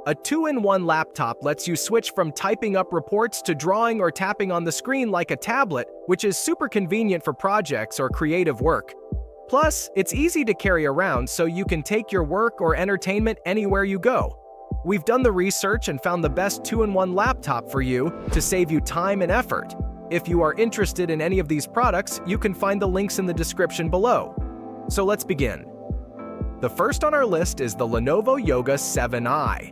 A two-in-one laptop lets you switch from typing up reports to drawing or tapping on the screen like a tablet, which is super convenient for projects or creative work. Plus, it's easy to carry around so you can take your work or entertainment anywhere you go. We've done the research and found the best two-in-one laptop for you to save you time and effort. If you are interested in any of these products, you can find the links in the description below. So let's begin. The first on our list is the Lenovo Yoga 7i.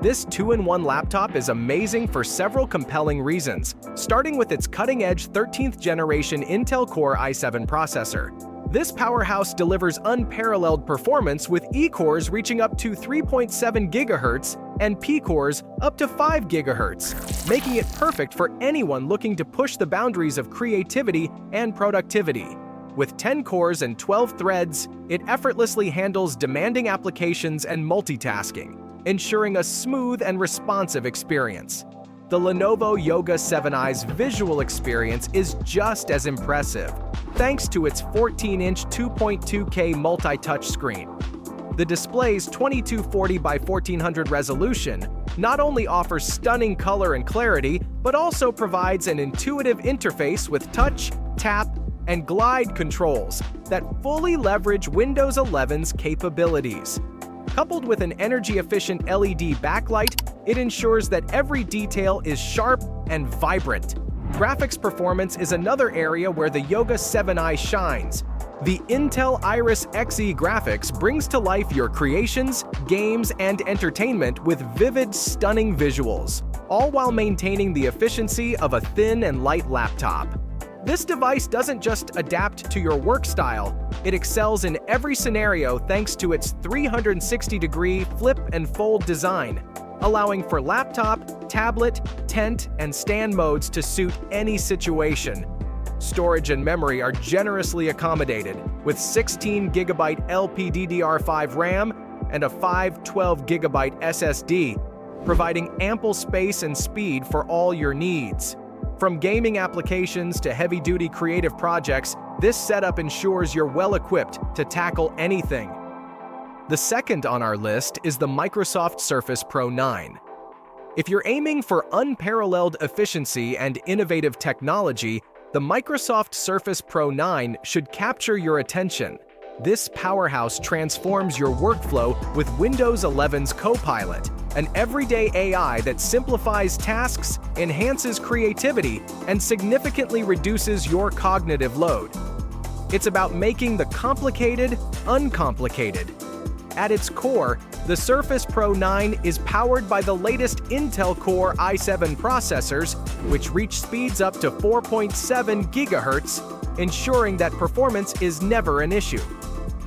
This two-in-one laptop is amazing for several compelling reasons, starting with its cutting-edge 13th generation Intel Core i7 processor. This powerhouse delivers unparalleled performance with E-cores reaching up to 3.7 GHz and P-cores up to 5 GHz, making it perfect for anyone looking to push the boundaries of creativity and productivity. With 10 cores and 12 threads, it effortlessly handles demanding applications and multitasking, ensuring a smooth and responsive experience. The Lenovo Yoga 7i's visual experience is just as impressive, thanks to its 14-inch 2.2K multi-touch screen. The display's 2240 by 1400 resolution not only offers stunning color and clarity, but also provides an intuitive interface with touch, tap, and glide controls that fully leverage Windows 11's capabilities. Coupled with an energy-efficient LED backlight, it ensures that every detail is sharp and vibrant. Graphics performance is another area where the Yoga 7i shines. The Intel Iris Xe graphics brings to life your creations, games, and entertainment with vivid, stunning visuals, all while maintaining the efficiency of a thin and light laptop. This device doesn't just adapt to your work style, it excels in every scenario thanks to its 360-degree flip and fold design, allowing for laptop, tablet, tent, and stand modes to suit any situation. Storage and memory are generously accommodated, with 16GB LPDDR5 RAM and a 512GB SSD, providing ample space and speed for all your needs. From gaming applications to heavy-duty creative projects, this setup ensures you're well-equipped to tackle anything. The second on our list is the Microsoft Surface Pro 9. If you're aiming for unparalleled efficiency and innovative technology, the Microsoft Surface Pro 9 should capture your attention. This powerhouse transforms your workflow with Windows 11's Copilot, an everyday AI that simplifies tasks, enhances creativity, and significantly reduces your cognitive load. It's about making the complicated uncomplicated. At its core, the Surface Pro 9 is powered by the latest Intel Core i7 processors, which reach speeds up to 4.7 GHz, ensuring that performance is never an issue.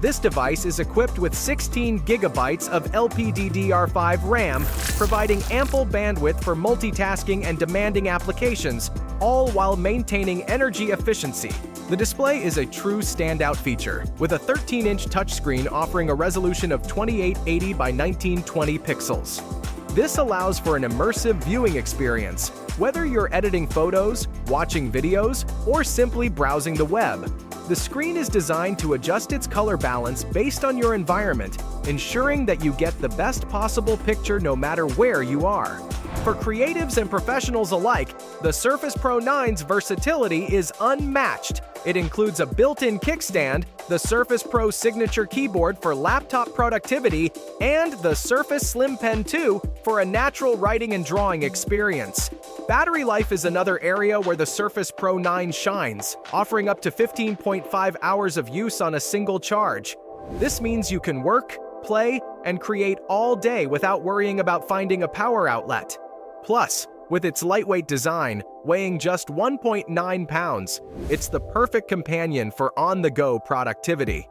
This device is equipped with 16 GB of LPDDR5 RAM, providing ample bandwidth for multitasking and demanding applications, all while maintaining energy efficiency. The display is a true standout feature, with a 13-inch touchscreen offering a resolution of 2880 by 1920 pixels. This allows for an immersive viewing experience, whether you're editing photos, watching videos, or simply browsing the web. The screen is designed to adjust its color balance based on your environment, ensuring that you get the best possible picture no matter where you are. For creatives and professionals alike, the Surface Pro 9's versatility is unmatched. It includes a built-in kickstand, the Surface Pro signature keyboard for laptop productivity, and the Surface Slim Pen 2 for a natural writing and drawing experience. Battery life is another area where the Surface Pro 9 shines, offering up to 15.5 hours of use on a single charge. This means you can work, play, and create all day without worrying about finding a power outlet. Plus, with its lightweight design, weighing just 1.9 pounds, it's the perfect companion for on-the-go productivity.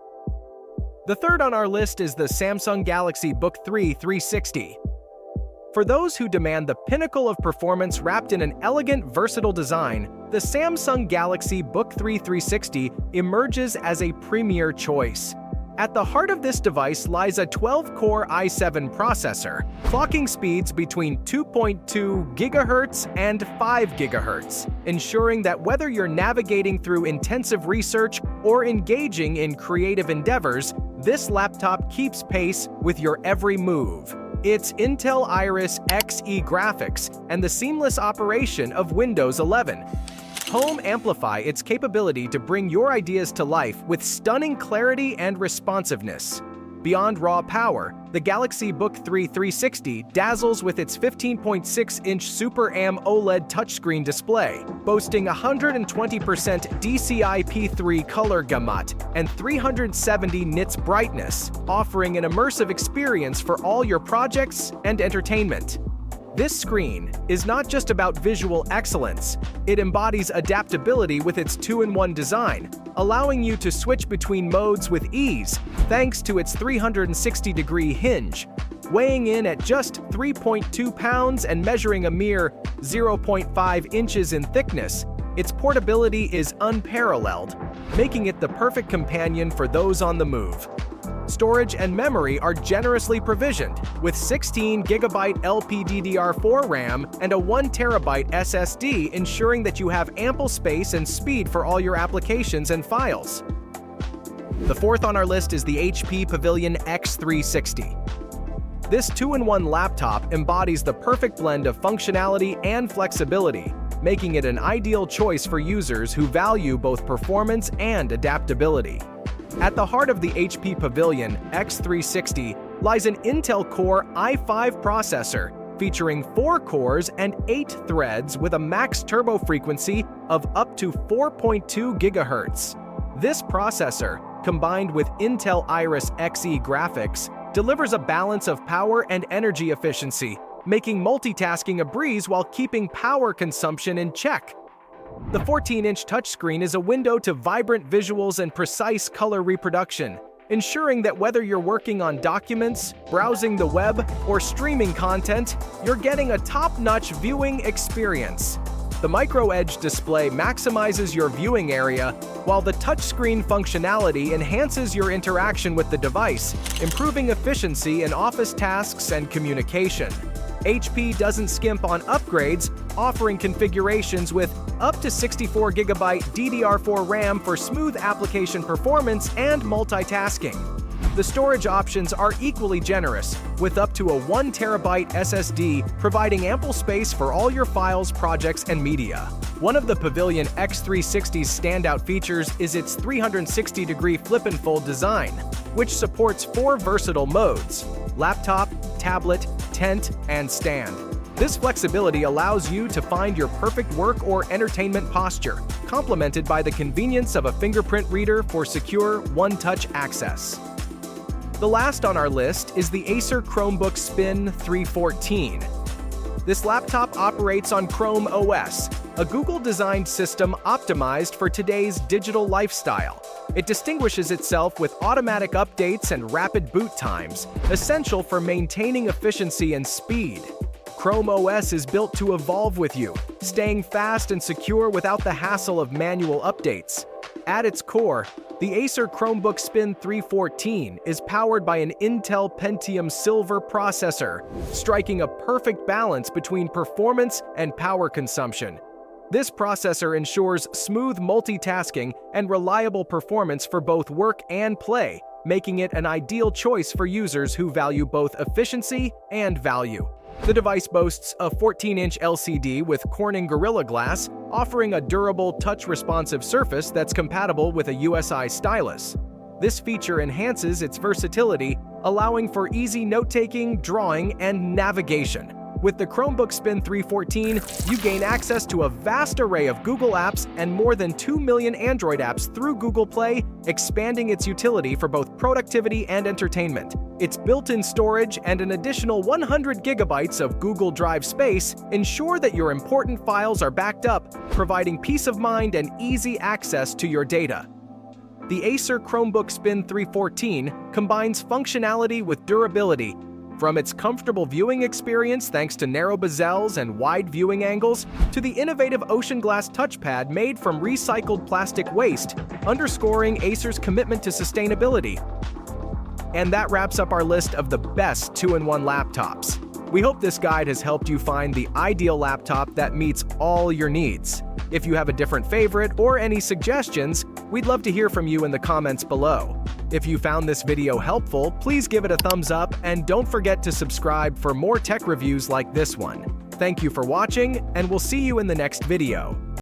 The third on our list is the Samsung Galaxy Book 360. For those who demand the pinnacle of performance wrapped in an elegant, versatile design, the Samsung Galaxy Book 360 emerges as a premier choice. At the heart of this device lies a 12-core i7 processor, clocking speeds between 2.2 GHz and 5 GHz, ensuring that whether you're navigating through intensive research or engaging in creative endeavors, this laptop keeps pace with your every move. It's Intel Iris Xe graphics and the seamless operation of Windows 11. Home amplify its capability to bring your ideas to life with stunning clarity and responsiveness. Beyond raw power, the Galaxy Book 360 dazzles with its 15.6-inch Super AMOLED touchscreen display, boasting 120% DCI-P3 color gamut and 370 nits brightness, offering an immersive experience for all your projects and entertainment. This screen is not just about visual excellence, it embodies adaptability with its two-in-one design, allowing you to switch between modes with ease thanks to its 360-degree hinge. Weighing in at just 3.2 pounds and measuring a mere 0.5 inches in thickness, its portability is unparalleled, making it the perfect companion for those on the move. Storage and memory are generously provisioned, with 16GB LPDDR4 RAM and a 1TB SSD, ensuring that you have ample space and speed for all your applications and files. The fourth on our list is the HP Pavilion X360. This two-in-one laptop embodies the perfect blend of functionality and flexibility, making it an ideal choice for users who value both performance and adaptability. At the heart of the HP Pavilion X360 lies an Intel Core i5 processor featuring 4 cores and 8 threads with a max turbo frequency of up to 4.2 GHz. This processor, combined with Intel Iris Xe graphics, delivers a balance of power and energy efficiency, making multitasking a breeze while keeping power consumption in check. The 14-inch touchscreen is a window to vibrant visuals and precise color reproduction, ensuring that whether you're working on documents, browsing the web, or streaming content, you're getting a top-notch viewing experience. The micro-edge display maximizes your viewing area, while the touchscreen functionality enhances your interaction with the device, improving efficiency in office tasks and communication. HP doesn't skimp on upgrades, offering configurations with up to 64GB DDR4 RAM for smooth application performance and multitasking. The storage options are equally generous, with up to a 1TB SSD providing ample space for all your files, projects, and media. One of the Pavilion X360's standout features is its 360-degree flip-and-fold design, which supports 4 versatile modes: laptop, tablet, tent, and stand. This flexibility allows you to find your perfect work or entertainment posture, complemented by the convenience of a fingerprint reader for secure, one-touch access. The last on our list is the Acer Chromebook Spin 314. This laptop operates on Chrome OS, a Google-designed system optimized for today's digital lifestyle. It distinguishes itself with automatic updates and rapid boot times, essential for maintaining efficiency and speed. Chrome OS is built to evolve with you, staying fast and secure without the hassle of manual updates. At its core, the Acer Chromebook Spin 314 is powered by an Intel Pentium Silver processor, striking a perfect balance between performance and power consumption. This processor ensures smooth multitasking and reliable performance for both work and play, making it an ideal choice for users who value both efficiency and value. The device boasts a 14-inch LCD with Corning Gorilla Glass, offering a durable, touch-responsive surface that's compatible with a USI stylus. This feature enhances its versatility, allowing for easy note-taking, drawing, and navigation. With the Chromebook Spin 314, you gain access to a vast array of Google apps and more than 2 million Android apps through Google Play, expanding its utility for both productivity and entertainment. Its built-in storage and an additional 100 GB of Google Drive space ensure that your important files are backed up, providing peace of mind and easy access to your data. The Acer Chromebook Spin 314 combines functionality with durability. From its comfortable viewing experience thanks to narrow bezels and wide viewing angles, to the innovative ocean glass touchpad made from recycled plastic waste, underscoring Acer's commitment to sustainability. And that wraps up our list of the best two-in-one laptops. We hope this guide has helped you find the ideal laptop that meets all your needs. If you have a different favorite or any suggestions, we'd love to hear from you in the comments below. If you found this video helpful, please give it a thumbs up and don't forget to subscribe for more tech reviews like this one. Thank you for watching, and we'll see you in the next video.